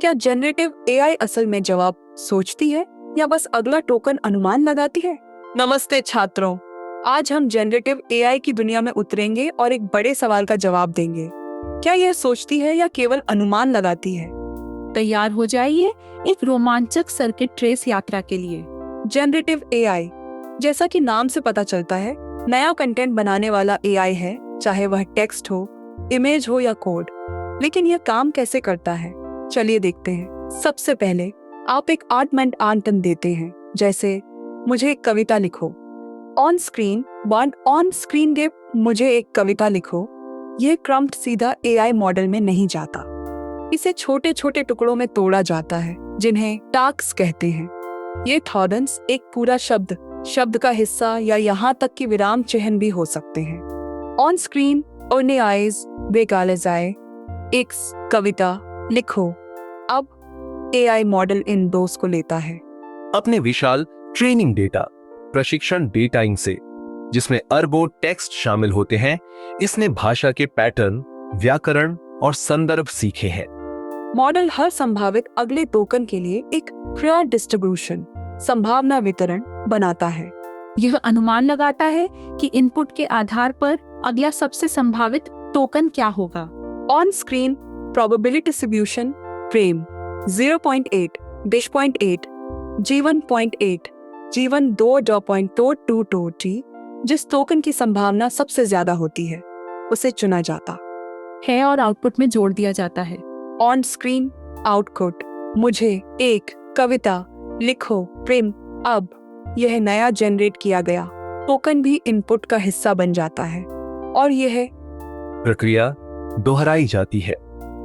क्या generative AI असल में जवाब सोचती है या बस अगला टोकन अनुमान लगाती है? नमस्ते छात्रों, आज हम जनरेटिव एआई की दुनिया में उतरेंगे और एक बड़े सवाल का जवाब देंगे। क्या यह सोचती है या केवल अनुमान लगाती है? तैयार हो जाइए एक रोमांचक सर्किट ट्रेस यात्रा के लिए। जनरेटिव एआई, जैसा कि नाम से पता चलता है, नया कंटेंट बनाने वाला एआई है, चाहे वह टेक्स्ट हो, इमेज हो या कोड। लेकिन यह काम कैसे करता है? चलिए देखते हैं। सबसे पहले आप एक आर्गुमेंट आंकन देते हैं, जैसे मुझे एक कविता लिखो। ऑन स्क्रीन दे मुझे एक कविता लिखो। यह प्रॉम्प्ट सीधा एआई मॉडल में नहीं जाता। इसे छोटे छोटे टुकड़ों में तोड़ा जाता है, जिन्हें टास्क कहते हैं। ये थॉर्डन्स एक पूरा शब्द का हिस्सा या यहाँ तक कि विराम चिन्ह भी हो सकते हैं। ऑन स्क्रीन और आइज बेकाले जाए एक कविता लिखो। अब एआई मॉडल इन दोष को लेता है अपने विशाल ट्रेनिंग डेटा प्रशिक्षण डेटा से, जिसमें अरबों टेक्स्ट शामिल होते हैं। इसने भाषा के पैटर्न, व्याकरण और संदर्भ सीखे हैं। मॉडल हर संभावित अगले टोकन के लिए एक प्योर डिस्ट्रीब्यूशन संभावना वितरण बनाता है। यह अनुमान लगाता है कि इनपुट के आधार पर अगला सबसे संभावित टोकन क्या होगा। On screen probability distribution frame 0.8 10.8 G1.8 G1 2.22 जिस टोकन की संभावना सबसे ज्यादा होती है उसे चुना जाता है और आउटपुट में जोड़ दिया जाता है। ऑन स्क्रीन आउटपुट मुझे एक कविता लिखो प्रेम। अब यह नया जनरेट किया गया टोकन भी इनपुट का हिस्सा बन जाता है और यह प्रक्रिया दोहराई जाती है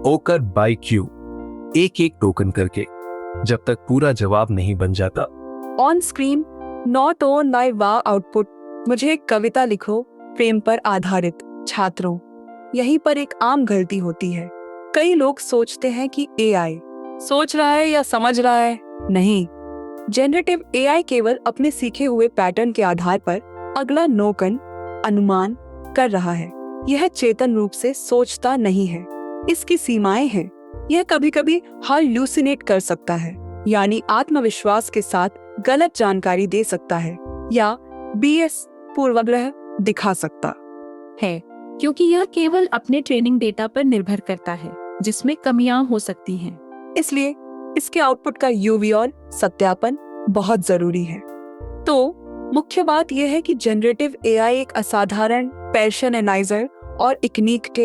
ओकर बाय क्यू, एक एक टोकन करके, जब तक पूरा जवाब नहीं बन जाता। On screen not on by wow output मुझे एक कविता लिखो प्रेम पर आधारित। छात्रों, यहीं पर एक आम गलती होती है। कई लोग सोचते हैं कि एआई सोच रहा है या समझ रहा है। नहीं, जनरेटिव एआई केवल अपने सीखे हुए पैटर्न के आधार पर अगला टोकन अनुमान कर रहा है। यह चेतन रूप से सोचता नहीं है। इसकी सीमाएं हैं। यह कभी कभी हाल्यूसिनेट कर सकता है, यानी आत्मविश्वास के साथ गलत जानकारी दे सकता है या बीएस पूर्वाग्रह दिखा सकता है, क्योंकि यह केवल अपने ट्रेनिंग डेटा पर निर्भर करता है, जिसमें कमियां हो सकती हैं। इसलिए इसके आउटपुट का यूवी और सत्यापन बहुत जरूरी है। तो मुख्य बात यह है कि जनरेटिव एआई एक असाधारण पर्सनलाइजर और इकनीक के